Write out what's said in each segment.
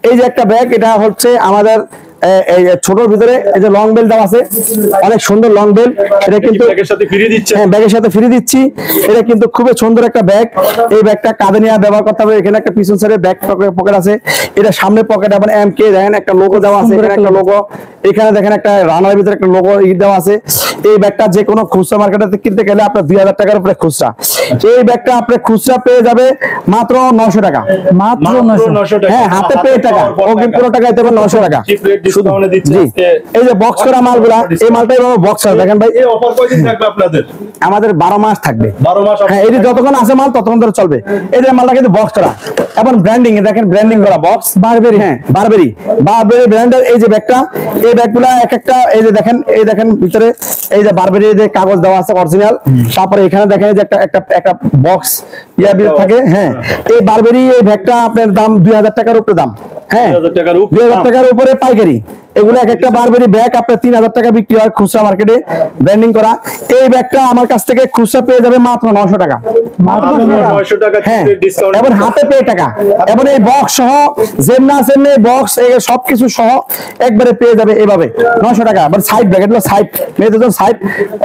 এই যে একটা ব্যাগ, এটা হচ্ছে আমাদের এই ছোটর ভিতরে এই যে লং বেল দেওয়া আছে, অনেক সুন্দর লং বেল। এটা কিন্তু ব্যাগের সাথে ফ্রি দিচ্ছে। হ্যাঁ, ব্যাগের সাথে ফ্রি দিচ্ছি। এটা কিন্তু খুবই সুন্দর একটা ব্যাগ। এই ব্যাগটা কাঁধে নিয়ে ব্যবহার করতে হবে। এখানে একটা পিছন সাইডে ব্যাগ পকেট আছে, এটা সামনে পকেট। আবার এমকে দেখেন একটা লোগো দেওয়া আছে, এখানে একটা লোগো, এখানে দেখেন একটা রানার ভিতরে একটা লোগো দেওয়া আছে। এই ব্যাগটা যে কোনো খুচরা মার্কেটে কিনতে গেলে আপনার 2000 টাকার উপরে খুচরা। এই ব্যাগটা আপনি খুচরা পেয়ে যাবে মাত্র 900 টাকা। মাত্র 900 টাকা। হ্যাঁ, হাতে পেয়ে টাকা, অগ্রিম কোনো টাকা দিতে হবে 900 টাকা। এই যে বক্স করা মালগুলা, এই মালটাই বক্স করা। দেখেন ভাই, এই অফার কয়দিন থাকবে আপনাদের? আমাদের 12 মাস থাকবে। 12 মাস। হ্যাঁ, এই যে যতক্ষণ আছে মাল ততক্ষণ ধরে চলবে। এই যে মালটা কিন্তু বক্স করা, এবং ব্র্যান্ডিং, দেখেন ব্র্যান্ডিং করা বক্স বারবেরি। হ্যাঁ, বারবেরি ব্র্যান্ডের এই যে ব্যাগটা, এই ব্যাগগুলা এক একটা, এই যে দেখেন, এই দেখেন ভিতরে এই যে বারবেরি যে কাগজ দেওয়া আছে অরিজিনাল। তারপরে এখানে দেখেন যে একটা বক্স থাকে। হ্যাঁ, এই বারবেরি এই ব্যাগটা আপনার দাম 2000 টাকার উপরে দাম। হ্যাঁ, 2000 টাকার উপরে পাইকারি। এগুলো এক একটা বারবেরি ব্যাগ আপনার 3000 টাকা বিক্রি হয় খুচরা মার্কেটে, ব্র্যান্ডিং করা। এই ব্যাগটা আমার কাছ থেকে খুচরা পেয়ে যাবে মাত্র 900 টাকা। হ্যাঁ, এবং হাতে পেয়ে টাকা, এবং এই বক্স সহ যেমনা সেমনি বক্স সবকিছু সহ একবারে পেয়ে যাবে এভাবে 900 টাকা। আবার সাইড ব্যাগ, এটা সাইড মেয়েদের জন্য সাইড,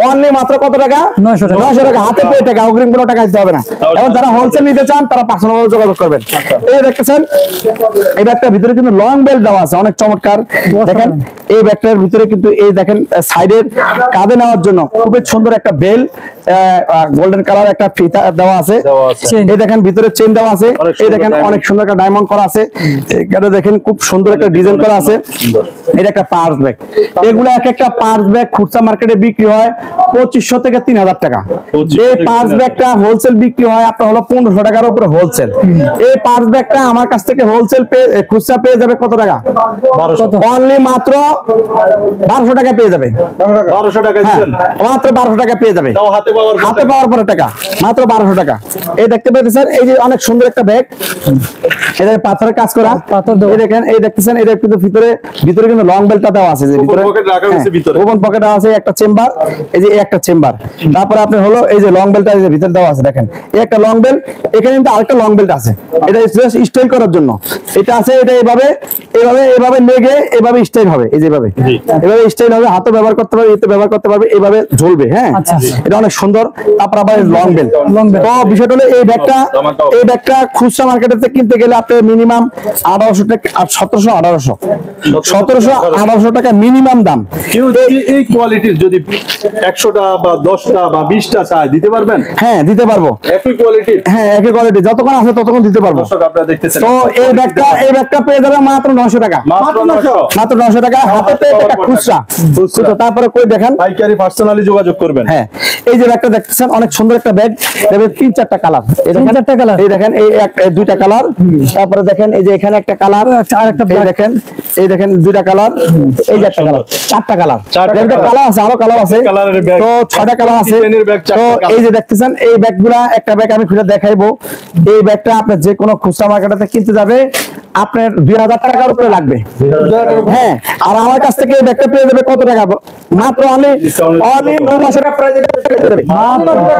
অনলি মাত্র কত টাকা? 900 টাকা, হাতে পেয়ে টাকা, অগ্রিম কোনো টাকা দিতে হবে না। এবং যারা হোলসেল নিতে চান তারা পার্সোনাল যোগাযোগ করবেন। এই দেখতেছেন, এই ব্যাগটার ভিতরে কিন্তু লং বেল্ট দেওয়া আছে, অনেক চমৎকার। দেখেন এই ব্যাগটার ভিতরে কিন্তু এই দেখেন সাইডের কাঁধে নেওয়ার জন্য খুবই সুন্দর একটা বেল, গোল্ডেন কালার একটা ফিতা দেওয়া আছে। এই দেখেন ভিতরে চেন দেওয়া আছে। এই দেখেন অনেক সুন্দর একটা ডায়মন্ড করা আছে। এখানে দেখেন খুব সুন্দর একটা ডিজাইন করা আছে। এটা একটা পার্স ব্যাগ। এগুলো এক একটা পার্স ব্যাগ খুচরা মার্কেটে বিক্রি হয় 2500 থেকে 3000 টাকা। এই পার্স ব্যাগটা হোলসেল বিক্রি হয় আপনার হলো 1500 টাকার উপরে হোলসেল। এই পার্স ব্যাগটা আমার কাছ থেকে হোলসেল খুচরা পেয়ে যাবে কত টাকা? অনলি মাত্র 1200 টাকা পেয়ে যাবে। 1200 টাকা দিবেন? মাত্র 1200 টাকা পেয়ে যাবে, হাতে পাওয়ার পরে টাকা, মাত্র 1200 টাকা। এই দেখতে পাচ্ছেন, এই যে অনেক সুন্দর একটা ব্যাগ, এটা পাথরের কাজ করা। এই দেখেন, এই দেখতেছেন, এটা কিন্তু ভিতরে কিন্তু লং বেল্টটা দেওয়া আছে, যে ভিতরে ওপেন পকেট আছে, একটা চেম্বার, এই যে একটা চেম্বার। তারপরে আপনার হলো এই যে লং বেল্টটা এই যে ভিতরে দেওয়া আছে, দেখেন এই একটা লং বেল্ট, এখানে কিন্তু আরেকটা লং বেল্ট আছে, এটা স্টাইল করার জন্য এটা আছে। এটা এভাবে লেগে এভাবে স্টাইল হবে, এই যে এভাবে স্টাইল হবে, হাতে ব্যবহার করতে পারবে, এতে ব্যবহার করতে পারবে, এইভাবে ঝুলবে। হ্যাঁ, এটা অনেক সুন্দর। তারপর আবার লং বেল্ট। তো বিষয়টা হলো এই ব্যাগটা খুচরা মার্কেটে কিনতে গেলে আপনার মিনিমাম 1800 টাকা, 1700-1800 টাকা মিনিমাম দাম। এই কোয়ালিটির যদি 100টা বা 10টা বা 20টা চাই দিতে পারবেন? হ্যাঁ, দিতে পারবো। একই কোয়ালিটির? হ্যাঁ, একই কোয়ালিটি, যতক্ষণ আছে ততক্ষণ দিতে পারবো। আপনারা দেখতেছেন, তো এই ব্যাগটা পেয়ে যাবে মাত্র 900 টাকা। মাত্র 900 টাকা, হাতে পেয়ে টাকা খুচরা। তারপরে কই দেখেন, পাইকারি পার্সোনালি যোগাযোগ করবেন। হ্যাঁ, এই যে ব্যাগটা দেখতেছেন, অনেক সুন্দর একটা ব্যাগ, এর 3-4টা কালার। এই দেখেন 4টা কালার, এই দেখেন এই 2টা কালার। তারপরে দেখেন এই যে এখানে একটা কালার, আর একটা দেখেন, এই দেখেন 2টা কালার, এই যে একটা কালার, 4টা কালার। একটা কালার আছে, আরো কালার আছে, তো 6টা কালার আছে। তো এই যে দেখতেছেন, এই ব্যাগগুলা, একটা ব্যাগ আমি খুলে দেখাইবো। এই ব্যাগটা আপনার যে কোনো খুচরা মার্কেটে কিনতে যাবে আপনার 2000 টাকার উপরে লাগবে। হ্যাঁ, আর আমার কাছ থেকে এই ব্যাগটা পেয়ে যাবে কত টাকা? মাত্র অনলি 900 টাকা প্রাইজে পেয়ে যাবে।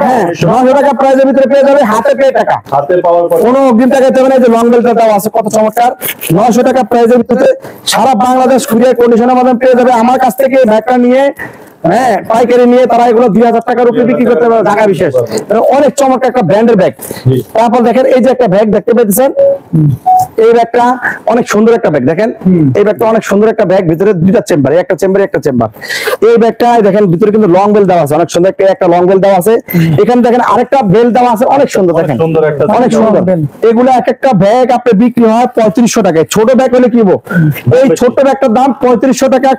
হ্যাঁ, 900 টাকা প্রাইজের ভিতরে পেয়ে যাবে, হাতে পেয়ে টাকা, হাতে পাওয়ার পর কোনো অগ্রিম টাকা দিতে হবে না। যে লং বেল্টটা দেওয়া আছে কত চমৎকার, 900 টাকা প্রাইজের ভিতরে সারা বাংলাদেশ কুরিয়ার কন্ডিশনের মাধ্যমে পেয়ে যাবে। আমার কাছ থেকে এই ব্যাগটা নিয়ে, হ্যাঁ, পাইকারি নিয়ে তারা এগুলো 2000 টাকার উপরে বিক্রি করতে পারে, ঢাকা বিশেষ। অনেক চমৎকার একটা ব্র্যান্ডের ব্যাগ। তারপর দেখেন এই যে একটা ব্যাগ দেখতে পাচ্ছেন, এই ব্যাগটা অনেক সুন্দর একটা ব্যাগ। দেখেন এই ব্যাগটা অনেক সুন্দর একটা ব্যাগ, ভিতরে 2টা চেম্বার, একটা চেম্বার। এই ব্যাগটা দেখেন ভিতরে কিন্তু লং বেল দেওয়া আছে, অনেক সুন্দর একটা লং বেল দেওয়া আছে। এখানে দেখেন আরেকটা বেল দেওয়া আছে, অনেক সুন্দর, দেখেন অনেক সুন্দর। এগুলো এক একটা ব্যাগ আপনার বিক্রি হয় 3500 টাকায়। ছোট ব্যাগ হলে কিনবো, এই ছোট ব্যাগটার দাম 3500 টাকা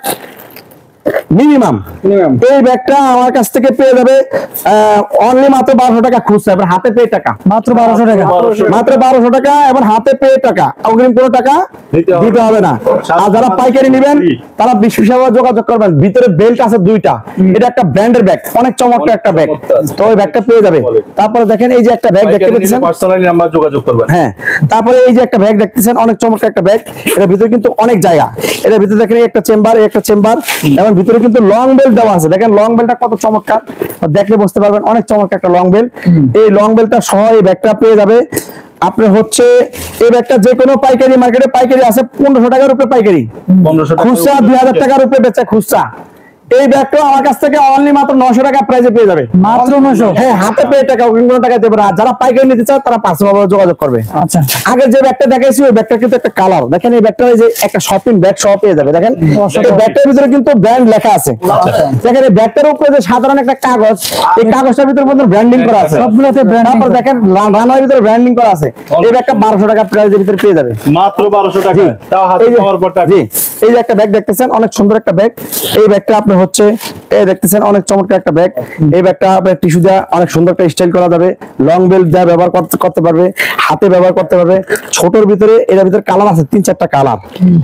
মিনিমাম। এই ব্যাগটা আমার কাছ থেকে পেয়ে যাবে অনলি মাত্র 1200 টাকা খুচরা, এবার হাতে পেয়ে টাকা, মাত্র 1200 টাকা, মাত্র 1200 টাকা, এবং হাতে পেয়ে টাকা, অগ্রিম কোনো টাকা দিতে হবে না। আর যারা পাইকারি নেবেন তারা বিশেষভাবে যোগাযোগ করবেন। ভিতরে বেল্ট আছে 2টা, এটা একটা ব্র্যান্ডের ব্যাগ, অনেক চমৎকার একটা ব্যাগ। তো ওই ব্যাগটা পেয়ে যাবে। তারপরে দেখেন এই যে একটা ব্যাগ দেখতে পাচ্ছেন, পার্সোনালি নাম্বার যোগাযোগ করবেন। হ্যাঁ, তারপরে এই যে একটা ব্যাগ দেখতেছেন, অনেক চমৎকার একটা ব্যাগ। এর ভিতরে কিন্তু অনেক জায়গা, এর ভিতরে দেখেন একটা চেম্বার, এবং ভিতরে কিন্তু লং বেল্ট দেওয়া আছে। দেখেন লং বেল্টটা কত চমৎকার, দেখলে বুঝতে পারবেন, অনেক চমৎকার একটা লং বেল্ট। এই লং বেল্টটা সহ এই ব্যাগটা পেয়ে যাবে আপনার হচ্ছে এই ব্যাগটা যে কোনো পাইকারি মার্কেটে পাইকারি আছে 1500 টাকার উপরে পাইকারি, 1500 টাকা খুচরা 2000 টাকার উপরে বেচে খুচরা। এই ব্যাগটা আমার কাছ থেকে অনলি মাত্র 900 টাকা প্রাইসে পেয়ে যাবে। মাত্র 900? হ্যাঁ, হাতে পেয়ে টাকা কোনো টাকা দেবে না। আর যারা পাইকারি নিতে চায় তারা পার্সোনাল যোগাযোগ করবে। আচ্ছা, আগে যে ব্যাগটা দেখাইছি ওই ব্যাগটা কিন্তু একটা কালার, দেখেন এই ব্যাগটা যে একটা শপিং ব্যাগ সহ পেয়ে যাবে। দেখেন এই ব্যাগটার ভিতরে কিন্তু ব্র্যান্ড লেখা আছে। দেখেন এই ব্যাগটার উপরে যে সাধারণ একটা কাগজ, এই কাগজটার ভিতরে মধ্যে ব্র্যান্ডিং করা আছে, সবগুলোতে ব্র্যান্ডিং। তারপর দেখেন রানার ভিতরে ব্র্যান্ডিং করা আছে। এই ব্যাগটা 1200 টাকা প্রাইসের ভিতরে পেয়ে যাবে। মাত্র 1200 টাকা, তাও হাতে এই যে- পাওয়ার পর টাকা। জি, এই যে একটা ব্যাগ দেখতেছেন, অনেক সুন্দর একটা ব্যাগ। এই ব্যাগটা আপনার হচ্ছে এই দেখতেছেন অনেক চমৎকার একটা ব্যাগ। এই ব্যাগটা আপনার টিস্যু দিয়ে অনেক সুন্দর একটা স্টাইল করা যাবে, লং বেল্ট দিয়ে ব্যবহার করতে পারবে, হাতে ব্যবহার করতে পারবে। ছোটর ভিতরে এর ভিতরে কালার আছে 3-4টা কালার।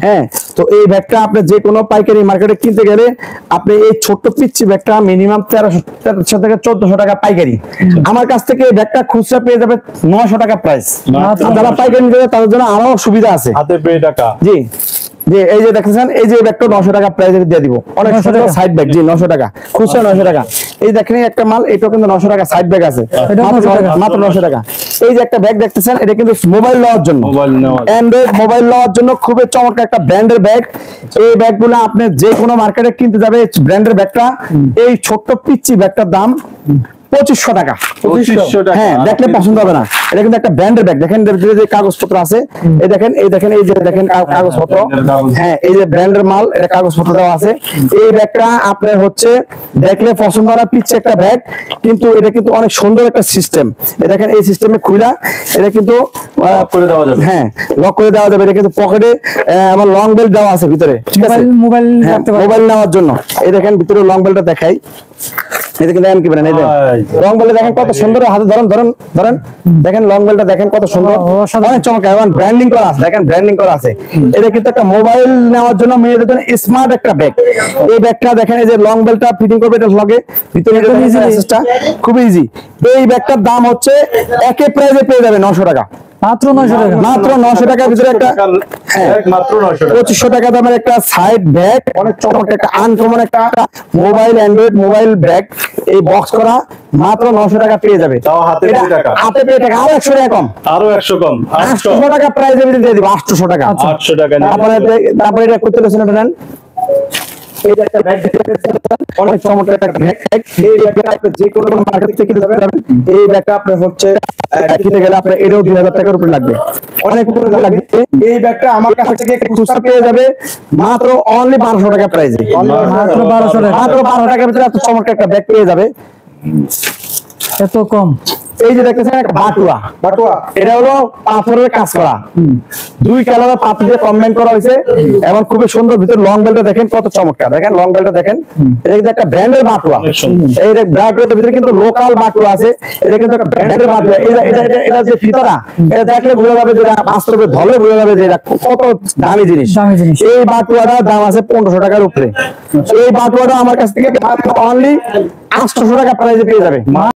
হ্যাঁ, তো এই ব্যাগটা আপনি যে কোনো পাইকারি মার্কেটে কিনতে গেলে আপনি এই ছোট্ট পিচ্ছি ব্যাগটা মিনিমাম 1300 থেকে 1400 টাকা পাইকারি। আমার কাছ থেকে এই ব্যাগটা খুচরা পেয়ে যাবে 900 টাকা প্রাইস। যারা পাইকারি নিতে যাবে তাদের জন্য আরো সুবিধা আছে। হাতে পেয়ে টাকা। জি জি, এই যে দেখতেছেন এই যে ব্যাগটা 900 টাকা প্রাইসে দিয়ে দিব। অনেক 900 সুন্দর টাকা? Side bag. জি, 900 টাকা খুচরা 900 টাকা। এই দেখেন এই একটা মাল, এটাও কিন্তু 900 টাকা সাইড ব্যাগ আছে, এটাও 900 টাকা? মাত্র 900 টাকা। এই যে একটা ব্যাগ দেখতেছেন, এটা কিন্তু মোবাইল নেওয়ার জন্য, মোবাইল নেওয়ার। অ্যান্ড্রয়েড মোবাইল নেওয়ার জন্য খুবই চমৎকার একটা ব্র্যান্ডের ব্যাগ। এই ব্যাগগুলো আপনি যে কোনো মার্কেটে কিনতে যাবে ব্র্যান্ডের ব্যাগটা, এই ছোট্ট পিচ্ছি ব্যাগটার দাম 2500 টাকা। 2500 টাকা। হ্যাঁ, দেখলে পছন্দ হবে না। এটা কিন্তু একটা ব্র্যান্ডের ব্যাগ। দেখেন এর ভিতরে যে কাগজপত্র আছে, এই দেখেন এই যে দেখেন কাগজপত্র। হ্যাঁ, এই যে ব্র্যান্ডের মাল, এটা কাগজপত্র দেওয়া আছে। এই ব্যাগটা আপনার হচ্ছে দেখলে পছন্দ হবে না, পিচ্ছে একটা ব্যাগ, কিন্তু এটা কিন্তু অনেক সুন্দর একটা সিস্টেম। এই দেখেন এই সিস্টেমে খুলা এটা কিন্তু লক করে দেওয়া যাবে। হ্যাঁ, লক করে দেওয়া যাবে। এটা কিন্তু পকেটে আমার লং বেল্ট দেওয়া আছে ভিতরে, ঠিক আছে? মোবাইল হ্যাঁ, রাখতে পারবে। মোবাইল নেওয়ার জন্য। এই দেখেন ভিতরে লং বেল্টটা দেখাই, এটা কিন্তু এমকি ব্র্যান্ড। এই লং বেল্ট দেখেন কত সুন্দর, হাতে ধরেন দেখেন লং বেল্টটা দেখেন কত সুন্দর, অনেক চমৎকার এবং ব্র্যান্ডিং করা আছে। দেখেন ব্র্যান্ডিং করা আছে। এটা কিন্তু একটা মোবাইল নেওয়ার জন্য মেয়েদের জন্য স্মার্ট একটা ব্যাগ। এই ব্যাগটা দেখেন এই যে লং বেল্টটা ফিটিং করবে, এটা লগে ভিতরে খুব ইজি। এই ব্যাগটার দাম হচ্ছে একে প্রাইসে পেয়ে যাবে 900 টাকা। মাত্র 900 টাকা? মাত্র 900 টাকার ভিতরে একটা হ্যাঁ, মাত্র 900 টাকা। 2500 টাকা দামের একটা সাইড ব্যাগ, অনেক চমৎকার একটা আনকমন একটা মোবাইল অ্যান্ড্রয়েড মোবাইল ব্যাগ, এই বক্স করা মাত্র 900 টাকা পেয়ে যাবে। তাও হাতে পেয়ে টাকা। হাতে পেয়ে টাকা, আরো 100 টাকা কম, আরো 100 কম, 800 টাকা প্রাইস দিয়ে দিব। 800 টাকা। 800 টাকা নিয়ে। তারপরে এটা করতে পারছেন, এটা নেন। এই যে একটা ব্যাগ অনেক চমৎকার একটা ব্যাগ। এই ব্যাগটা আপনি যে কোনো মার্কেট থেকে কিনতে যাবেন, এই ব্যাগটা আপনার হচ্ছে কিনতে গেলে আপনার এটাও 2000 টাকার উপরে লাগবে, অনেক উপরে লাগবে। এই ব্যাগটা আমার কাছ থেকে খুচরা পেয়ে যাবে মাত্র অনলি 1200 টাকা প্রাইসে। মাত্র 1200 টাকা? মাত্র 1200 টাকার ভিতরে এত চমৎকার একটা ব্যাগ পেয়ে যাবে। এত কম? এই যে দেখতেছেন একটা বাটুয়া, এটা হলো পাথরের কাজ করা, 2 কালারের পাথর দিয়ে কম্বাইন করা হয়েছে এবং খুবই সুন্দর। ভিতরে লং বেল্টটা দেখেন কত চমৎকার, দেখেন লং বেল্টটা দেখেন। এটা কিন্তু একটা ব্র্যান্ডের বাটুয়া। এই ব্র্যান্ডের ভিতরে কিন্তু লোকাল বাটুয়া আছে, এটা কিন্তু একটা ব্র্যান্ডের বাটুয়া। এটা যে ফিতারা, এটা দেখলে বোঝা যাবে যে এটা বাস্তবে ধরে বোঝা যাবে যে এটা কত দামি জিনিস। দামি জিনিস। এই বাটুয়াটার দাম আছে 1500 টাকার উপরে। এই বাটুয়াটা আমার কাছ থেকে অনলি 800 টাকা প্রাইসে পেয়ে যাবে।